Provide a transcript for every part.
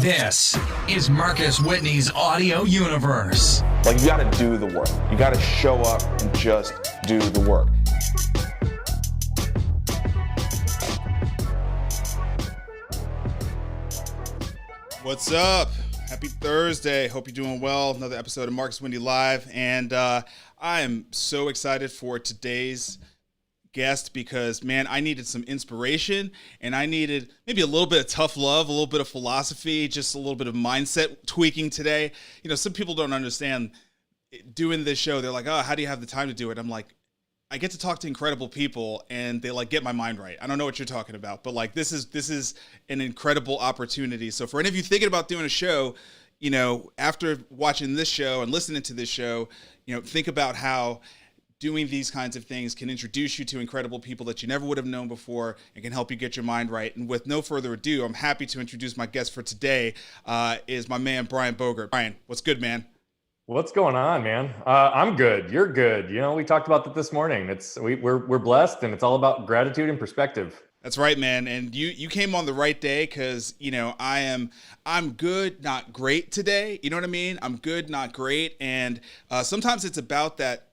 This is Marcus Whitney's audio universe. Like, you gotta do the work. You gotta show up and just do the work. What's up? Happy Thursday. Hope you're doing well. Another episode of Marcus Whitney Live. And I am so excited for today's guest because, man, I needed some inspiration and I needed maybe a little bit of tough love, a little bit of philosophy, just a little bit of mindset tweaking today. You know, some people don't understand doing this show. They're like, oh, how do you have the time to do it? I'm like, I get to talk to incredible people and they like get my mind right. I don't know what you're talking about, but like this is an incredible opportunity. So for any of you thinking about doing a show, you know, after watching this show and listening to this show, you know, think about how doing these kinds of things can introduce you to incredible people that you never would have known before and can help you get your mind right. And with no further ado, I'm happy to introduce my guest for today, is my man, Brian Bogert. Brian, what's good, man? What's going on, man? I'm good. You're good. You know, we talked about that this morning. We're blessed, and it's all about gratitude and perspective. That's right, man. And you came on the right day because, you know, I'm good, not great today. You know what I mean? I'm good, not great. And sometimes it's about that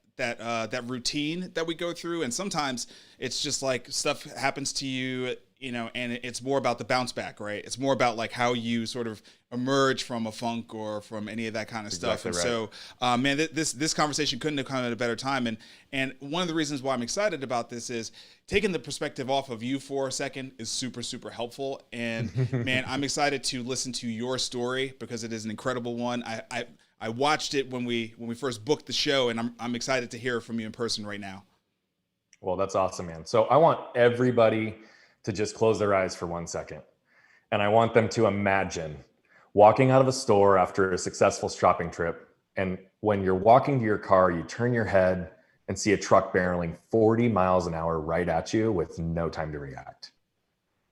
routine that we go through, and sometimes it's just like stuff happens to you, you know, and it's more about the bounce back, right? It's more about like how you sort of emerge from a funk or from any of that kind of stuff. Exactly and right. so, man, this conversation couldn't have come at a better time. And one of the reasons why I'm excited about this is taking the perspective off of you for a second is super, super helpful. And man, I'm excited to listen to your story because it is an incredible one. I watched it when we first booked the show, and I'm excited to hear from you in person right now. Well, that's awesome, man. So I want everybody to just close their eyes for 1 second. And I want them to imagine walking out of a store after a successful shopping trip. And when you're walking to your car, you turn your head and see a truck barreling 40 miles an hour right at you with no time to react.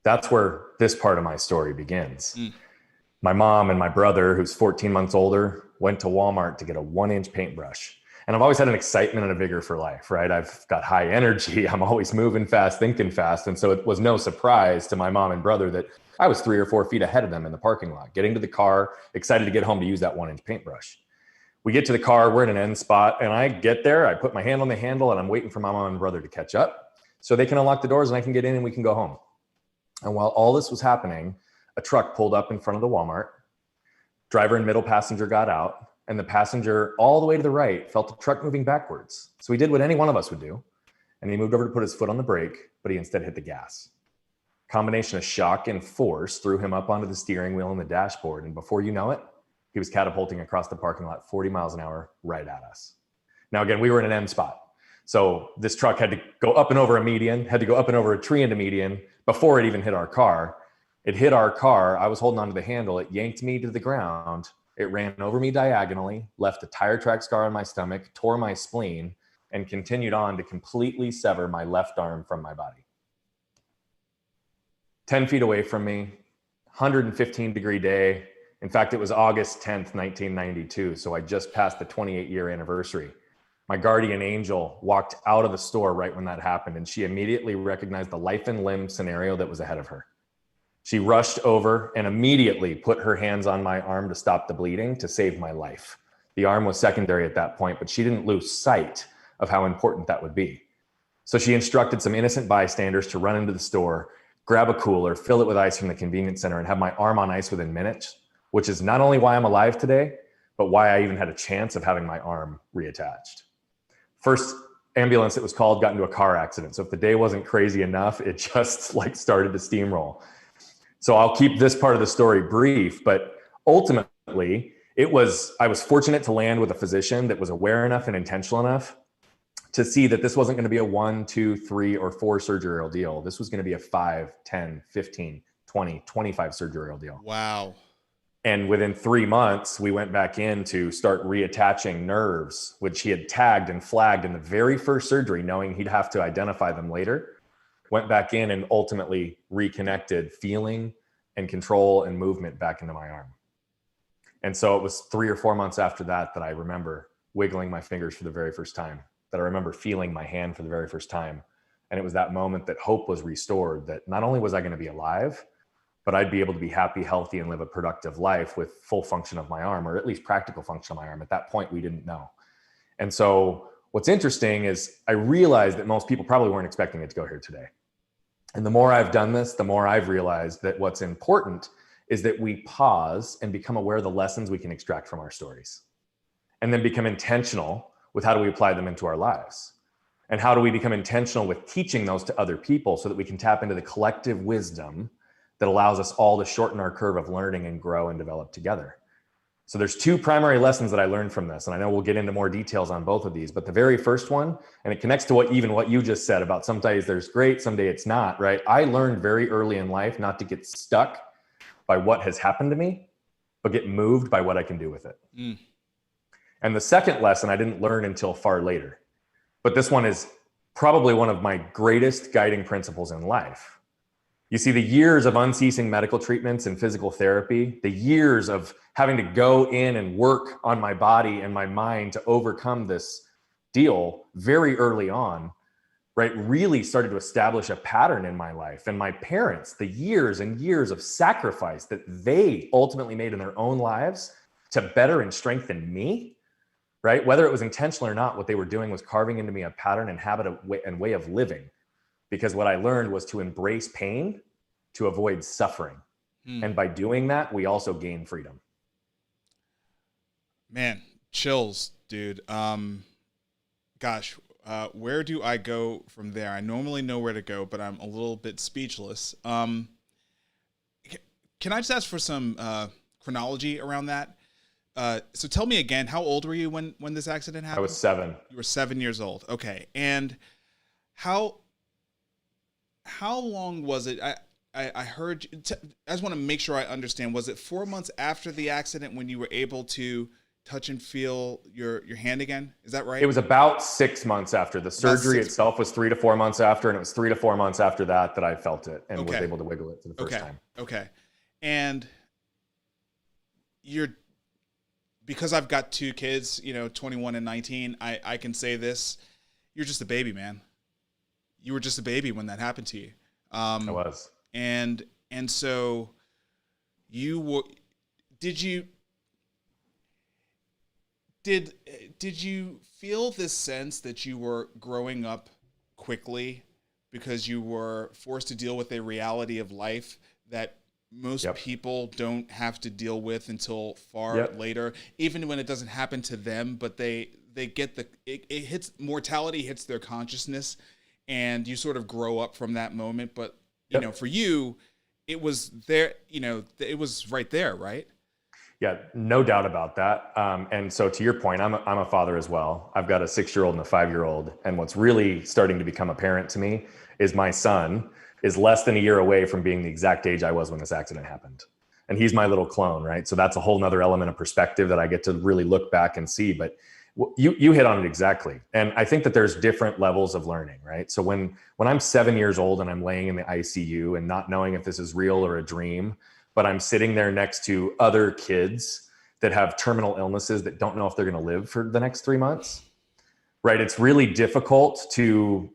That's where this part of my story begins. My mom and my brother, who's 14 months older, went to Walmart to get a 1-inch paintbrush. And I've always had an excitement and a vigor for life, right? I've got high energy. I'm always moving fast, thinking fast. And so it was no surprise to my mom and brother that I was 3 or 4 feet ahead of them in the parking lot, getting to the car, excited to get home to use that 1-inch paintbrush. We get to the car, we're in an end spot, and I get there, I put my hand on the handle, and I'm waiting for my mom and brother to catch up so they can unlock the doors and I can get in and we can go home. And while all this was happening, a truck pulled up in front of the Walmart. Driver and middle passenger got out, and the passenger all the way to the right felt the truck moving backwards. So he did what any one of us would do, and he moved over to put his foot on the brake, but he instead hit the gas. Combination of shock and force threw him up onto the steering wheel and the dashboard, and before you know it, he was catapulting across the parking lot 40 miles an hour right at us. Now again, we were in an M spot, so this truck had to go up and over a median, had to go up and over a tree into median before it even hit our car. It hit our car. I was holding onto the handle. It yanked me to the ground. It ran over me diagonally, left a tire track scar on my stomach, tore my spleen, and continued on to completely sever my left arm from my body. 10 feet away from me, 115-degree day. In fact, it was August 10th, 1992, so I just passed the 28-year anniversary. My guardian angel walked out of the store right when that happened, and she immediately recognized the life and limb scenario that was ahead of her. She rushed over and immediately put her hands on my arm to stop the bleeding to save my life. The arm was secondary at that point, but she didn't lose sight of how important that would be. So she instructed some innocent bystanders to run into the store, grab a cooler, fill it with ice from the convenience center, and have my arm on ice within minutes, which is not only why I'm alive today, but why I even had a chance of having my arm reattached. First ambulance that was called got into a car accident. So if the day wasn't crazy enough, it just like started to steamroll. So I'll keep this part of the story brief, but ultimately I was fortunate to land with a physician that was aware enough and intentional enough to see that this wasn't going to be a 1, 2, 3, or 4 surgery deal. This was going to be a 5, 10, 15, 20, 25 surgery deal. Wow. And within 3 months, we went back in to start reattaching nerves, which he had tagged and flagged in the very first surgery, knowing he'd have to identify them later. Went back in and ultimately reconnected feeling and control and movement back into my arm. And so it was 3 or 4 months after that I remember wiggling my fingers for the very first time, that I remember feeling my hand for the very first time. And it was that moment that hope was restored, that not only was I going to be alive, but I'd be able to be happy, healthy, and live a productive life with full function of my arm, or at least practical function of my arm. At that point, we didn't know. And so what's interesting is I realized that most people probably weren't expecting it to go here today. And the more I've done this, the more I've realized that what's important is that we pause and become aware of the lessons we can extract from our stories, and then become intentional with how do we apply them into our lives. And how do we become intentional with teaching those to other people so that we can tap into the collective wisdom that allows us all to shorten our curve of learning and grow and develop together. So there's two primary lessons that I learned from this. And I know we'll get into more details on both of these, but the very first one, and it connects to what you just said about some days there's great, some day it's not, right? I learned very early in life not to get stuck by what has happened to me, but get moved by what I can do with it. And the second lesson I didn't learn until far later. But this one is probably one of my greatest guiding principles in life. You see, the years of unceasing medical treatments and physical therapy, the years of having to go in and work on my body and my mind to overcome this deal very early on, right, really started to establish a pattern in my life. And my parents, the years and years of sacrifice that they ultimately made in their own lives to better and strengthen me, right? Whether it was intentional or not, what they were doing was carving into me a pattern and habit and way of living. Because what I learned was to embrace pain to avoid suffering. And by doing that, we also gain freedom. Man, chills, dude. Gosh, where do I go from there? I normally know where to go, but I'm a little bit speechless. Can I just ask for some chronology around that? So tell me again, how old were you when this accident happened? I was 7. You were 7 years old. Okay. And how long was it? I heard, I just want to make sure I understand. Was it 4 months after the accident when you were able to touch and feel your hand again? Is that right? It was about 6 months after. The surgery itself was 3 to 4 months after, and it was 3 to 4 months after that I felt it and was able to wiggle it for the first time. Okay. And because I've got 2 kids, 21 and 19, I can say this: you're just a baby, man. You were just a baby when that happened to you. I was. And so did you feel this sense that you were growing up quickly because you were forced to deal with a reality of life that most people don't have to deal with until far later, even when it doesn't happen to them, but they get it hits, mortality hits their consciousness, and you sort of grow up from that moment. But for you, it was there, it was right there, right? Yeah, no doubt about that. And so to your point, I'm a father as well. I've got a 6-year-old and a 5-year-old. And what's really starting to become apparent to me is my son is less than a year away from being the exact age I was when this accident happened. And he's my little clone, right? So that's a whole nother element of perspective that I get to really look back and see. But you hit on it exactly. And I think that there's different levels of learning, right? So when I'm 7 years old and I'm laying in the ICU and not knowing if this is real or a dream, but I'm sitting there next to other kids that have terminal illnesses that don't know if they're going to live for the next 3 months, right? It's really difficult to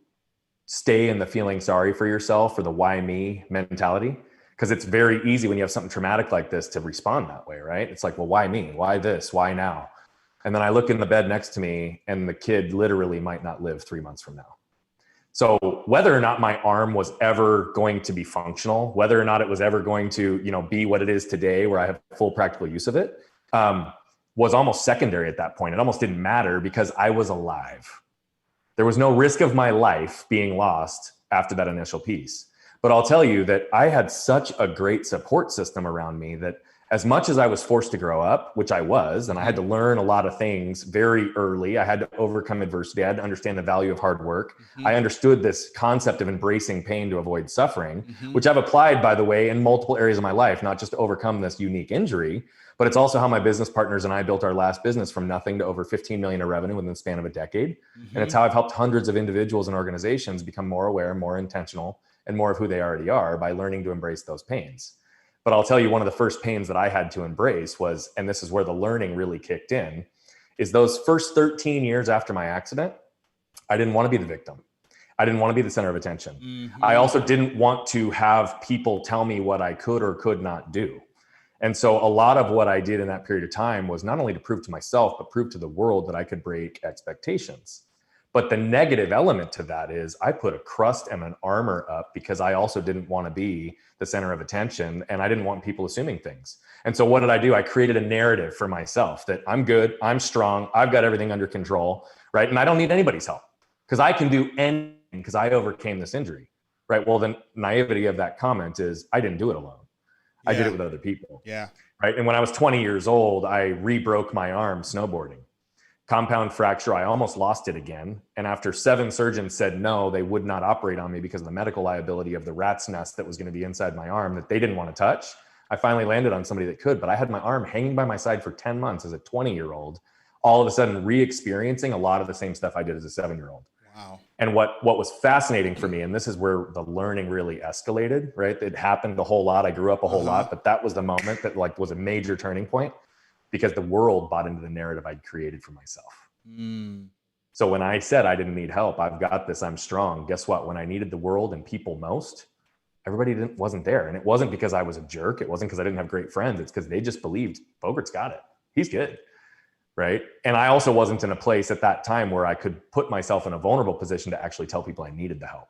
stay in the feeling sorry for yourself or the why me mentality, because it's very easy when you have something traumatic like this to respond that way, right? It's like, well, why me? Why this? Why now? And then I look in the bed next to me and the kid literally might not live 3 months from now. So whether or not my arm was ever going to be functional, whether or not it was ever going to, be what it is today where I have full practical use of it, was almost secondary at that point. It almost didn't matter because I was alive. There was no risk of my life being lost after that initial piece. But I'll tell you that I had such a great support system around me that as much as I was forced to grow up, which I was, and I had to learn a lot of things very early, I had to overcome adversity. I had to understand the value of hard work. I understood this concept of embracing pain to avoid suffering, which I've applied, by the way, in multiple areas of my life, not just to overcome this unique injury, but it's also how my business partners and I built our last business from nothing to over 15 million in revenue within the span of a decade. And it's how I've helped hundreds of individuals and organizations become more aware, more intentional, and more of who they already are by learning to embrace those pains. But I'll tell you, one of the first pains that I had to embrace was, and this is where the learning really kicked in, is those first 13 years after my accident, I didn't want to be the victim. I didn't want to be the center of attention. I also didn't want to have people tell me what I could or could not do. And so a lot of what I did in that period of time was not only to prove to myself, but prove to the world that I could break expectations. But the negative element to that is I put a crust and an armor up because I also didn't want to be the center of attention, and I didn't want people assuming things. And so what did I do? I created a narrative for myself that I'm good, I'm strong, I've got everything under control, right? And I don't need anybody's help because I can do anything because I overcame this injury, right? Well, the naivety of that comment is I didn't do it alone. I did it with other people. Yeah. Right. And when I was 20 years old, I re-broke my arm snowboarding. Compound fracture. I almost lost it again. And after 7 surgeons said no, they would not operate on me because of the medical liability of the rat's nest that was going to be inside my arm that they didn't want to touch. I finally landed on somebody that could, but I had my arm hanging by my side for 10 months as a 20-year-old, all of a sudden re-experiencing a lot of the same stuff I did as a 7-year-old. Wow. And what was fascinating for me, and this is where the learning really escalated, right? It happened a whole lot. I grew up a whole lot, but that was the moment that like was a major turning point because the world bought into the narrative I'd created for myself. So when I said I didn't need help, I've got this, I'm strong. Guess what? When I needed the world and people most, everybody wasn't there. And it wasn't because I was a jerk. It wasn't because I didn't have great friends. It's because they just believed Bogert's got it. He's good. Right. And I also wasn't in a place at that time where I could put myself in a vulnerable position to actually tell people I needed the help.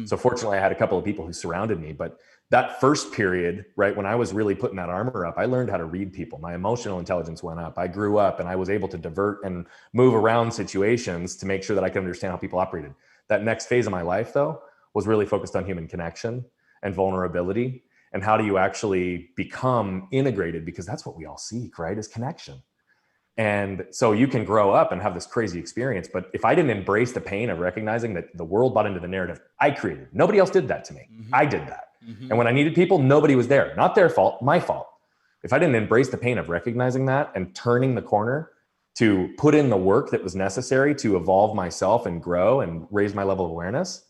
So fortunately, I had a couple of people who surrounded me. But that first period, right, when I was really putting that armor up, I learned how to read people. My emotional intelligence went up. I grew up and I was able to divert and move around situations to make sure that I could understand how people operated. That next phase of my life, though, was really focused on human connection and vulnerability. And how do you actually become integrated? Because that's what we all seek, right, is connection. And so you can grow up and have this crazy experience. But if I didn't embrace the pain of recognizing that the world bought into the narrative I created, nobody else did that to me. I did that. And when I needed people, nobody was there. Not their fault, my fault. If I didn't embrace the pain of recognizing that and turning the corner to put in the work that was necessary to evolve myself and grow and raise my level of awareness,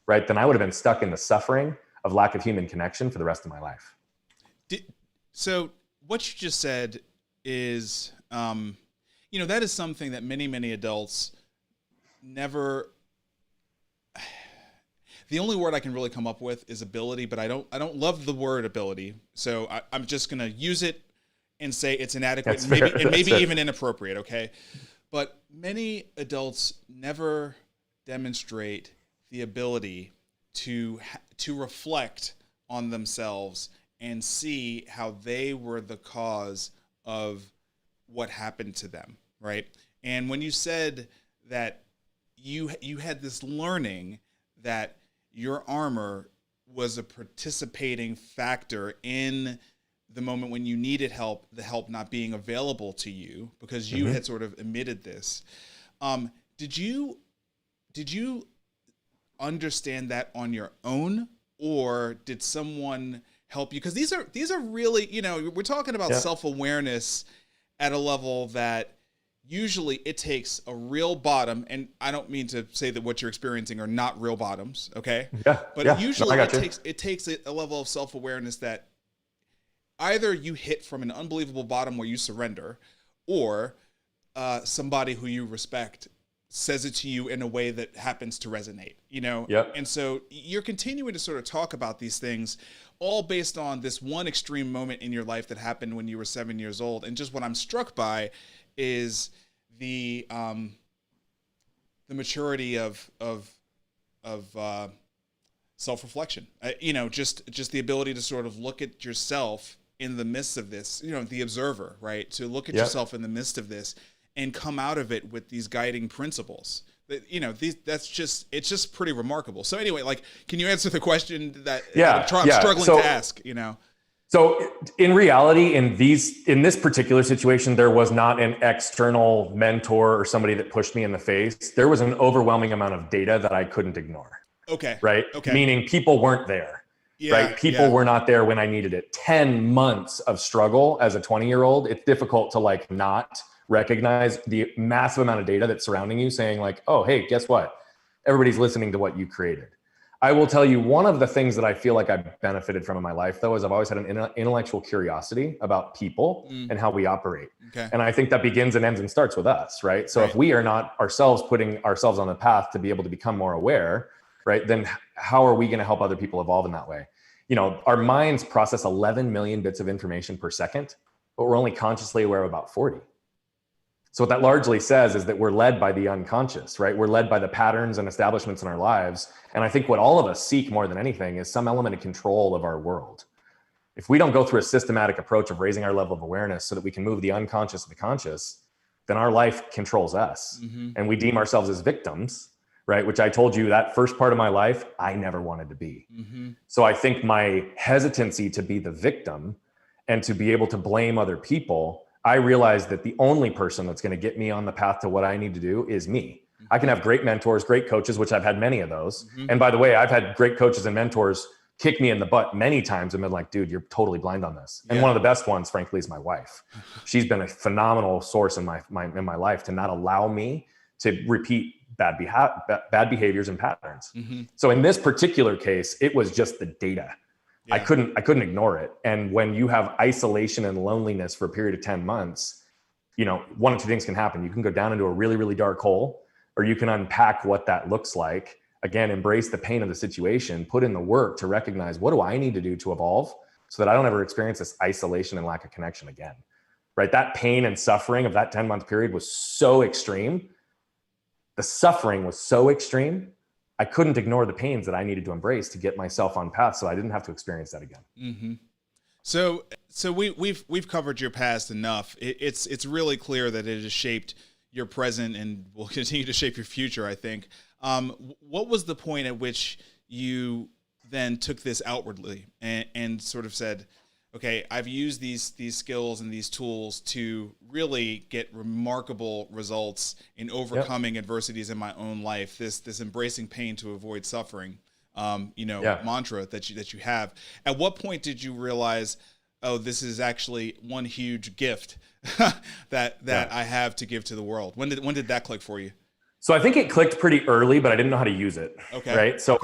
right, then I would have been stuck in the suffering of lack of human connection for the rest of my life. So what you just said is, that is something that many adults never. The only word I can really come up with is ability, but I don't love the word ability. So I'm just going to use it and say it's inadequate and maybe even inappropriate. Okay. But many adults never demonstrate the ability to reflect on themselves and see how they were the cause of what happened to them, right? And when you said that you had this learning that your armor was a participating factor in the moment when you needed help, the help not being available to you because you had sort of admitted this. Did you understand that on your own, or did someone help you? Because these are really, we're talking about self-awareness at a level that usually it takes a real bottom, and I don't mean to say that what you're experiencing are not real bottoms, okay? But usually it takes a level of self-awareness that either you hit from an unbelievable bottom where you surrender, or somebody who you respect says it to you in a way that happens to resonate, And so you're continuing to sort of talk about these things all based on this one extreme moment in your life that happened when you were 7 years old. And just what I'm struck by is the maturity of self-reflection. Just the ability to sort of look at yourself in the midst of this, the observer, right? To look at yourself in the midst of this and come out of it with these guiding principles. It's just pretty remarkable. So anyway, can you answer the question that I'm struggling to ask, So in reality, in this particular situation, there was not an external mentor or somebody that pushed me in the face. There was an overwhelming amount of data that I couldn't ignore. Okay. Right. Okay. Meaning people weren't there. Right. People were not there when I needed it. 10 months of struggle as a 20-year-old. It's difficult to not recognize the massive amount of data that's surrounding you saying oh, hey, guess what? Everybody's listening to what you created. I will tell you, one of the things that I feel like I've benefited from in my life, though, is I've always had an intellectual curiosity about people and how we operate. Okay. And I think that begins and ends and starts with us, right? So if we are not ourselves putting ourselves on the path to be able to become more aware, right? Then how are we going to help other people evolve in that way? You know, our minds process 11 million bits of information per second, but we're only consciously aware of about 40. So what that largely says is that we're led by the unconscious, right? We're led by the patterns and establishments in our lives. And I think what all of us seek more than anything is some element of control of our world. If we don't go through a systematic approach of raising our level of awareness so that we can move the unconscious to the conscious, then our life controls us. And we deem ourselves as victims, right? Which I told you that first part of my life, I never wanted to be. So I think my hesitancy to be the victim and to be able to blame other people, I realized that the only person that's going to get me on the path to what I need to do is me. I can have great mentors, great coaches, which I've had many of those. And by the way, I've had great coaches and mentors kick me in the butt many times and been like, dude, you're totally blind on this. And one of the best ones, frankly, is my wife. She's been a phenomenal source in my life to not allow me to repeat bad behaviors and patterns. So in this particular case, it was just the data. I couldn't ignore it. And when you have isolation and loneliness for a period of 10 months, you know, one of two things can happen. You can go down into a really, really dark hole, or you can unpack what that looks like. Again, embrace the pain of the situation, put in the work to recognize, what do I need to do to evolve so that I don't ever experience this isolation and lack of connection again, right? That pain and suffering of that 10-month period was so extreme. The suffering was so extreme. I couldn't ignore the pains that I needed to embrace to get myself on path so I didn't have to experience that again. So we've covered your past enough. It's really clear that it has shaped your present and will continue to shape your future, I think. What was the point at which you then took this outwardly and sort of said, okay, I've used these skills and these tools to really get remarkable results in overcoming adversities in my own life, this embracing pain to avoid suffering, mantra that you have. At what point did you realize, oh, this is actually one huge gift that I have to give to the world? When did that click for you? So I think it clicked pretty early, but I didn't know how to use it. Okay. Right. So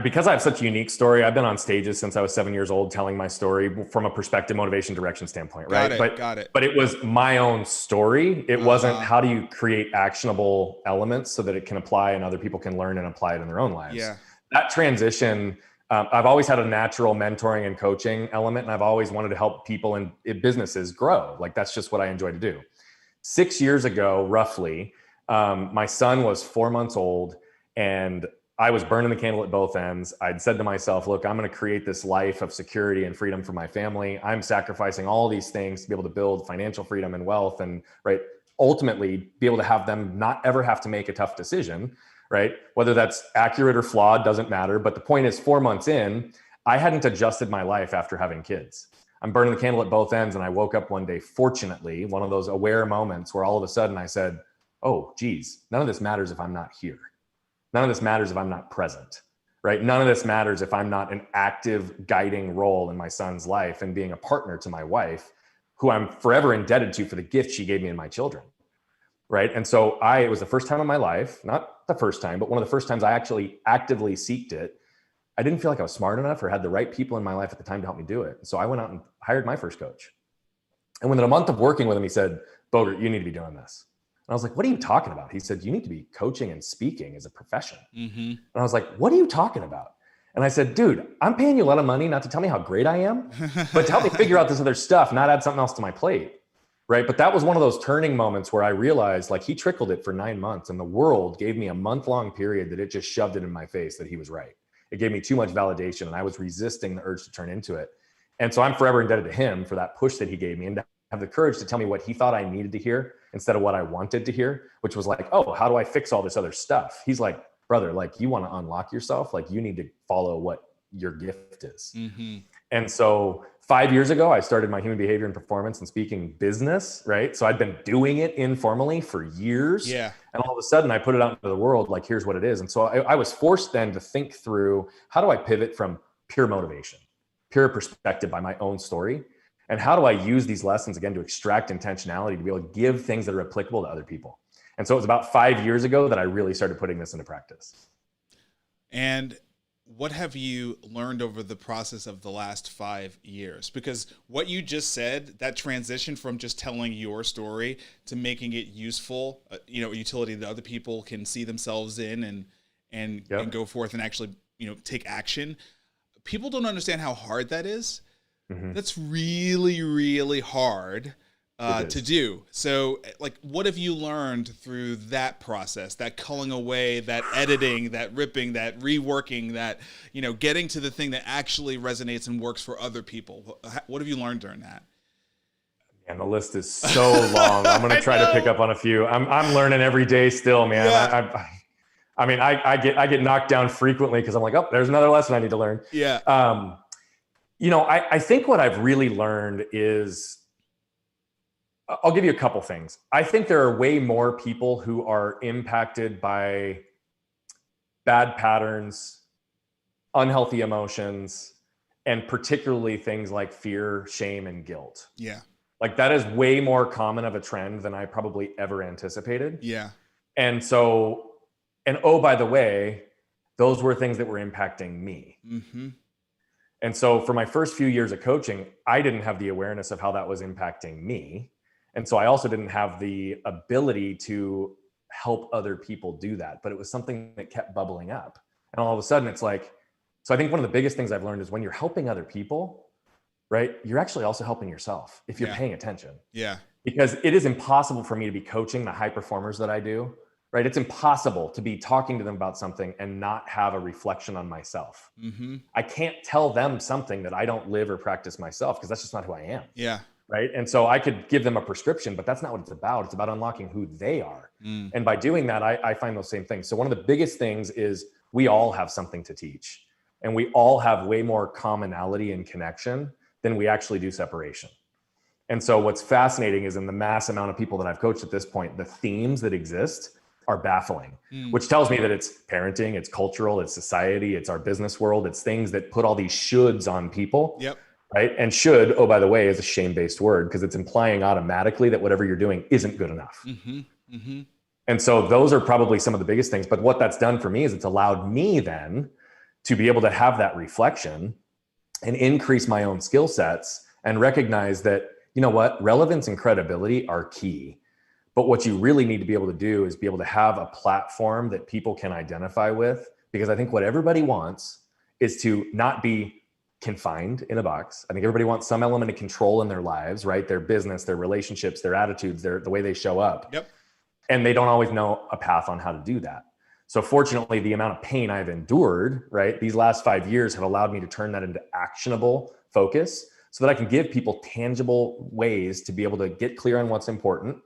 because I have such a unique story, I've been on stages since I was 7 years old, telling my story from a perspective, motivation, direction standpoint. Right. Got it. But it was my own story. It wasn't how do you create actionable elements so that it can apply and other people can learn and apply it in their own lives. Yeah. That transition, I've always had a natural mentoring and coaching element, and I've always wanted to help people in businesses grow. Like, that's just what I enjoy to do. 6 years ago, roughly, my son was 4 months old and I was burning the candle at both ends. I'd said to myself, look, I'm going to create this life of security and freedom for my family. I'm sacrificing all these things to be able to build financial freedom and wealth and ultimately be able to have them not ever have to make a tough decision, right? Whether that's accurate or flawed, doesn't matter. But the point is, 4 months in, I hadn't adjusted my life after having kids. I'm burning the candle at both ends. And I woke up one day, fortunately, one of those aware moments where all of a sudden I said, oh, geez, none of this matters if I'm not here. None of this matters if I'm not present, right? None of this matters if I'm not an active guiding role in my son's life and being a partner to my wife, who I'm forever indebted to for the gift she gave me and my children, right? And so it was the first time in my life, not the first time, but one of the first times I actually actively seeked it. I didn't feel like I was smart enough or had the right people in my life at the time to help me do it. So I went out and hired my first coach. And within a month of working with him, he said, Bogert, you need to be doing this. And I was like, what are you talking about? He said, you need to be coaching and speaking as a profession. And I was like, what are you talking about? And I said, dude, I'm paying you a lot of money not to tell me how great I am, but to help me figure out this other stuff, not add something else to my plate. Right. But that was one of those turning moments where I realized, like, he trickled it for 9 months and the world gave me a month-long period that it just shoved it in my face that he was right. It gave me too much validation and I was resisting the urge to turn into it. And so I'm forever indebted to him for that push that he gave me and to have the courage to tell me what he thought I needed to hear instead of what I wanted to hear, which was like, oh, how do I fix all this other stuff? He's like, brother, like, you want to unlock yourself. Like, you need to follow what your gift is. And so 5 years ago, I started my human behavior and performance and speaking business, right? So I'd been doing it informally for years. Yeah. And all of a sudden I put it out into the world, like, here's what it is. And so I was forced then to think through, how do I pivot from pure motivation, pure perspective by my own story? And how do I use these lessons again to extract intentionality to be able to give things that are applicable to other people? And so it was about 5 years ago that I really started putting this into practice. And what have you learned over the process of the last 5 years? Because what you just said, that transition from just telling your story to making it useful, a utility that other people can see themselves in and Yep. and go forth and actually, take action. People don't understand how hard that is. Mhm. That's really, really hard It to is. do. So, like, what have you learned through that process, that culling away, that editing, that ripping, that reworking, that, getting to the thing that actually resonates and works for other people? What have you learned during that? And the list is so long. I'm going to try to pick up on a few. I'm learning every day still, man. Yeah. I get knocked down frequently because I'm like, oh, there's another lesson I need to learn. Yeah. I think what I've really learned is, I'll give you a couple things. I think there are way more people who are impacted by bad patterns, unhealthy emotions, and particularly things like fear, shame, and guilt. Yeah. Like that is way more common of a trend than I probably ever anticipated. Yeah. And so, oh, by the way, those were things that were impacting me. Mm-hmm. And so for my first few years of coaching, I didn't have the awareness of how that was impacting me. And so I also didn't have the ability to help other people do that, but it was something that kept bubbling up. And all of a sudden it's like, so I think one of the biggest things I've learned is when you're helping other people, right, you're actually also helping yourself if you're paying attention. Yeah. Because it is impossible for me to be coaching the high performers that I do, right? It's impossible to be talking to them about something and not have a reflection on myself. Mm-hmm. I can't tell them something that I don't live or practice myself because that's just not who I am. Yeah. Right. And so I could give them a prescription, but that's not what it's about. It's about unlocking who they are. And by doing that, I find those same things. So one of the biggest things is we all have something to teach, and we all have way more commonality and connection than we actually do separation. And so what's fascinating is in the mass amount of people that I've coached at this point, the themes that exist are baffling, which tells me that it's parenting, it's cultural, it's society, it's our business world. It's things that put all these shoulds on people. Yep. Right. And should, oh, by the way, is a shame-based word because it's implying automatically that whatever you're doing isn't good enough. Mm-hmm. Mm-hmm. And so those are probably some of the biggest things. But what that's done for me is it's allowed me then to be able to have that reflection and increase my own skill sets and recognize that, you know what, relevance and credibility are key. But what you really need to be able to do is be able to have a platform that people can identify with, because I think what everybody wants is to not be confined in a box. I think everybody wants some element of control in their lives, right? Their business, their relationships, their attitudes, the way they show up. Yep. And they don't always know a path on how to do that. So fortunately, the amount of pain I've endured, right, these last 5 years have allowed me to turn that into actionable focus so that I can give people tangible ways to be able to get clear on what's important,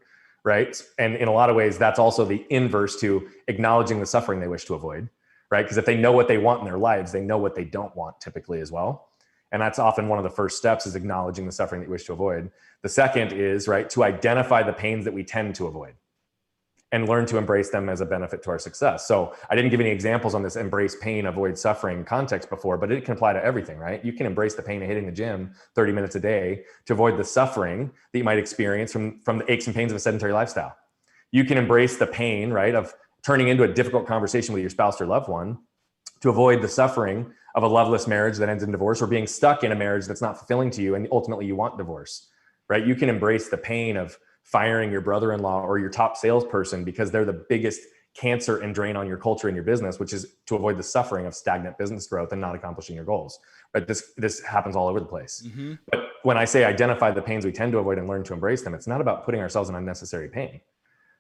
right? And in a lot of ways, that's also the inverse to acknowledging the suffering they wish to avoid, right? Because if they know what they want in their lives, they know what they don't want typically as well. And that's often one of the first steps, is acknowledging the suffering that you wish to avoid. The second is, right, to identify the pains that we tend to avoid and learn to embrace them as a benefit to our success. So I didn't give any examples on this embrace pain, avoid suffering context before, but it can apply to everything, right? You can embrace the pain of hitting the gym 30 minutes a day to avoid the suffering that you might experience from the aches and pains of a sedentary lifestyle. You can embrace the pain, right, of turning into a difficult conversation with your spouse or loved one to avoid the suffering of a loveless marriage that ends in divorce, or being stuck in a marriage that's not fulfilling to you and ultimately you want divorce, right? You can embrace the pain of firing your brother-in-law or your top salesperson because they're the biggest cancer and drain on your culture and your business, which is to avoid the suffering of stagnant business growth and not accomplishing your goals. But this happens all over the place. Mm-hmm. But when I say identify the pains we tend to avoid and learn to embrace them, it's not about putting ourselves in unnecessary pain,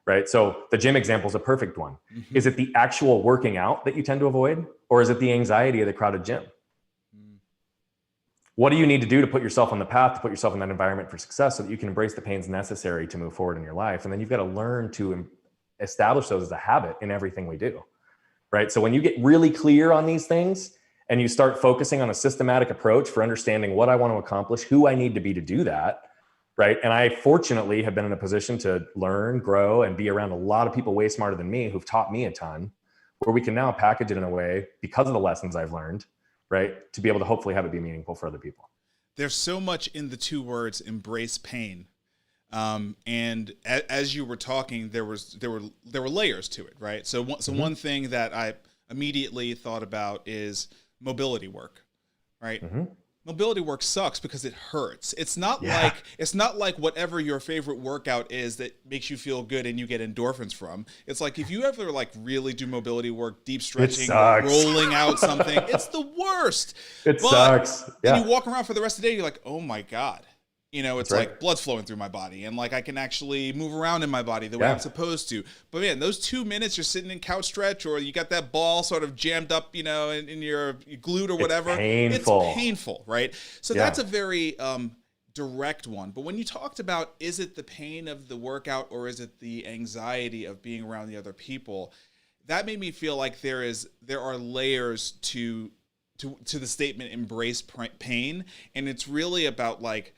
right? So the gym example is a perfect one. Mm-hmm. Is it the actual working out that you tend to avoid, or is it the anxiety of the crowded gym? What do you need to do to put yourself on the path, to put yourself in that environment for success so that you can embrace the pains necessary to move forward in your life? And then you've got to learn to establish those as a habit in everything we do, right? So when you get really clear on these things and you start focusing on a systematic approach for understanding what I want to accomplish, who I need to be to do that, right? And I fortunately have been in a position to learn, grow, and be around a lot of people way smarter than me who've taught me a ton, where we can now package it in a way, because of the lessons I've learned, right, to be able to hopefully have it be meaningful for other people. There's so much in the two words, embrace pain. And as you were talking, there were layers to it, right? So one thing that I immediately thought about is mobility work, right? Mm-hmm. mobility work sucks because it hurts. It's not Yeah. like whatever your favorite workout is that makes you feel good and you get endorphins from. It's like if you ever like really do mobility work, deep stretching, or sucks. rolling out something, it's the worst. It sucks. Then Yeah. you walk around for the rest of the day, you're like, oh my God. You know, it's That's right. like blood's flowing through my body and like I can actually move around in my body the way Yeah. I'm supposed to. But man, those 2 minutes you're sitting in couch stretch or you got that ball sort of jammed up, you know, in your glute or whatever. Painful. It's painful, right? So Yeah. that's a very direct one. But when you talked about, is it the pain of the workout or is it the anxiety of being around the other people? That made me feel like there are layers to the statement, embrace pain. And it's really about like,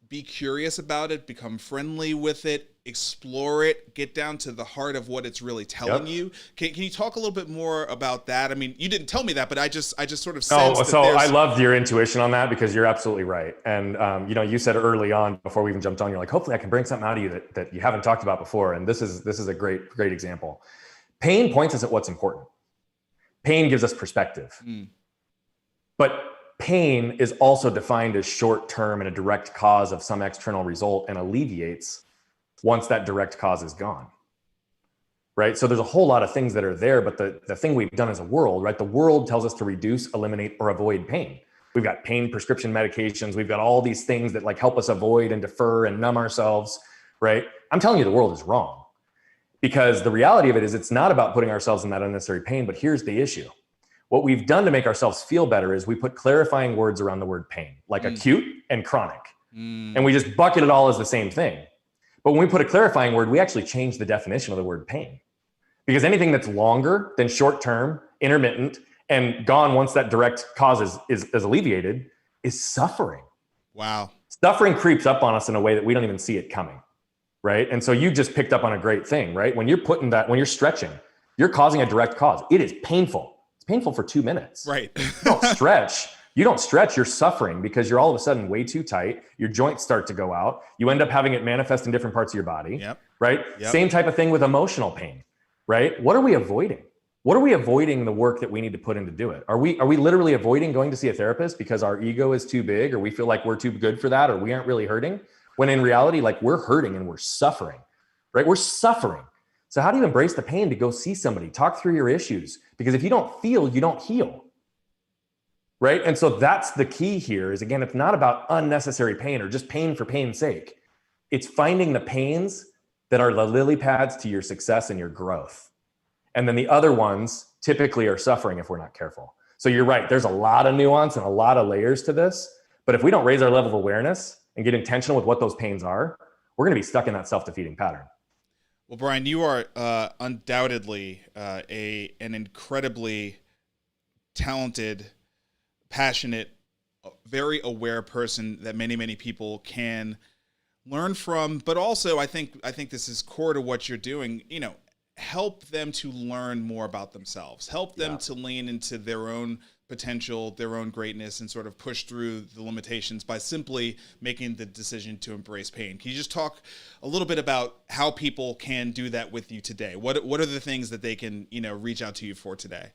be curious about it, become friendly with it, explore it, get down to the heart of what it's really telling you. Can you talk a little bit more about that? I mean, you didn't tell me that, but I just sort of sensed that so there's... I loved your intuition on that because you're absolutely right. And, you know, you said early on before we even jumped on, you're like, hopefully I can bring something out of you that you haven't talked about before. And this is a great example. Pain points us at what's important. Pain gives us perspective. But pain is also defined as short-term and a direct cause of some external result and alleviates once that direct cause is gone, right? So there's a whole lot of things that are there, but the thing we've done as a world, right? The world tells us to reduce, eliminate, or avoid pain. We've got pain prescription medications. We've got all these things that like help us avoid and defer and numb ourselves, right? I'm telling you, the world is wrong because the reality of it is it's not about putting ourselves in that unnecessary pain, but here's the issue. What we've done to make ourselves feel better is we put clarifying words around the word pain, like acute and chronic. And we just bucket it all as the same thing. But when we put a clarifying word, we actually change the definition of the word pain. Because anything that's longer than short-term, intermittent, and gone once that direct cause is alleviated is suffering. Wow. Suffering creeps up on us in a way that we don't even see it coming, right? And so you just picked up on a great thing, right? When you're stretching, you're causing a direct cause. It is painful. Painful for 2 minutes. Right. You don't stretch, you're suffering because you're all of a sudden way too tight. Your joints start to go out. You end up having it manifest in different parts of your body. Yep. Right. Yep. Same type of thing with emotional pain, right? What are we avoiding? What are we avoiding the work that we need to put in to do it? Are we literally avoiding going to see a therapist because our ego is too big or we feel like we're too good for that or we aren't really hurting? When in reality, like we're hurting and we're suffering, right? We're suffering. So how do you embrace the pain to go see somebody, talk through your issues? Because if you don't feel, you don't heal, right? And so that's the key here is, again, it's not about unnecessary pain or just pain for pain's sake. It's finding the pains that are the lily pads to your success and your growth. And then the other ones typically are suffering if we're not careful. So you're right, there's a lot of nuance and a lot of layers to this. But if we don't raise our level of awareness and get intentional with what those pains are, we're going to be stuck in that self-defeating pattern. Well, Brian, you are undoubtedly an incredibly talented, passionate, very aware person that many people can learn from. But also, I think this is core to what you're doing. You know, help them to learn more about themselves. Help them to lean into their own potential, their own greatness, and sort of push through the limitations by simply making the decision to embrace pain. Can you just talk a little bit about how people can do that with you today? What are the things that they can, you know, reach out to you for today?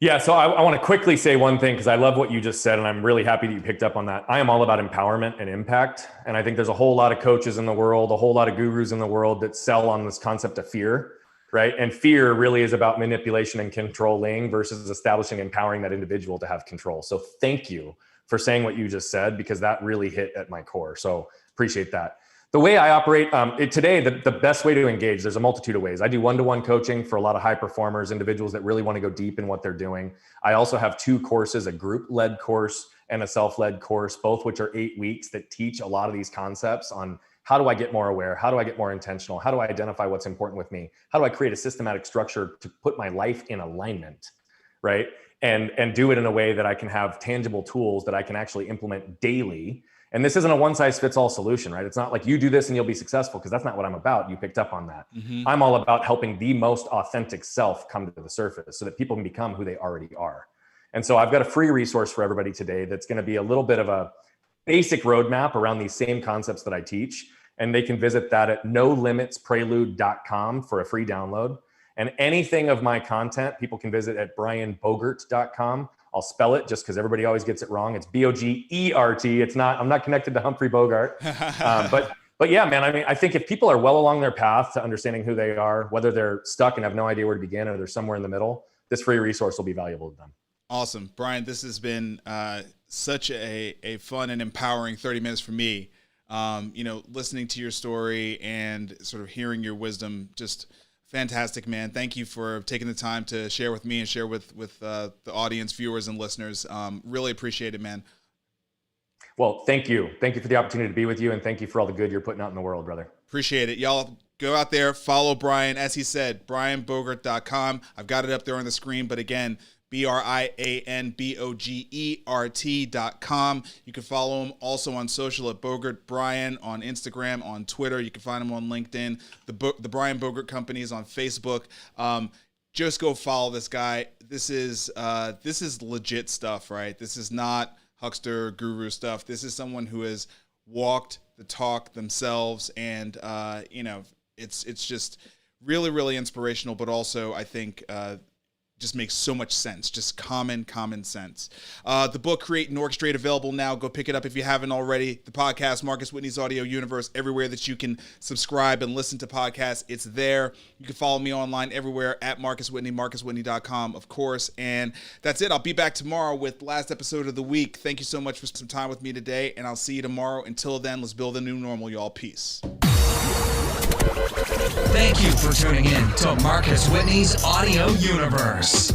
Yeah, so I want to quickly say one thing because I love what you just said, and I'm really happy that you picked up on that. I am all about empowerment and impact, and I think there's a whole lot of coaches in the world, a whole lot of gurus in the world that sell on this concept of fear. Right. And fear really is about manipulation and controlling versus establishing, empowering that individual to have control. So thank you for saying what you just said, because that really hit at my core. So appreciate that. The way I operate today, the best way to engage, there's a multitude of ways. I do one-to-one coaching for a lot of high performers, individuals that really want to go deep in what they're doing. I also have 2 courses, a group-led course and a self-led course, both which are 8 weeks that teach a lot of these concepts on how do I get more aware? How do I get more intentional? How do I identify what's important with me? How do I create a systematic structure to put my life in alignment, right? And do it in a way that I can have tangible tools that I can actually implement daily. And this isn't a one-size-fits-all solution, right? It's not like you do this and you'll be successful, because that's not what I'm about. You picked up on that. I'm all about helping the most authentic self come to the surface so that people can become who they already are. And so I've got a free resource for everybody today that's going to be a little bit of a basic roadmap around these same concepts that I teach. And they can visit that at nolimitsprelude.com for a free download. And anything of my content, people can visit at brianbogert.com. I'll spell it just because everybody always gets it wrong. It's Bogert. I'm not connected to Humphrey Bogart. But yeah, man, I mean, I think if people are well along their path to understanding who they are, whether they're stuck and have no idea where to begin or they're somewhere in the middle, this free resource will be valuable to them. Awesome. Brian, this has been such a fun and empowering 30 minutes for me. Listening to your story and sort of hearing your wisdom, just fantastic, man. Thank you for taking the time to share with me and share with the audience, viewers, and listeners. Really appreciate it, man. Well, thank you. Thank you for the opportunity to be with you, and thank you for all the good you're putting out in the world, brother. Appreciate it. Y'all go out there, follow Brian. As he said, brianbogert.com. I've got it up there on the screen, but again, BrianBogert.com. You can follow him also on social at Bogert Brian on Instagram, on Twitter. You can find him on LinkedIn. The Brian Bogert Company is on Facebook. Just go follow this guy. This is legit stuff, right? This is not huckster guru stuff. This is someone who has walked the talk themselves, and it's just really, really inspirational, but also I think just makes so much sense, just common sense. The book, Create and Orchestrate, available now. Go pick it up if you haven't already. The podcast, Marcus Whitney's Audio Universe, everywhere that you can subscribe and listen to podcasts, it's there. You can follow me online everywhere at Marcus Whitney, marcuswhitney.com, of course. And that's it. I'll be back tomorrow with the last episode of the week. Thank you so much for some time with me today, and I'll see you tomorrow. Until then, let's build a new normal, y'all. Peace. Thank you for tuning in to Marcus Whitney's Audio Universe.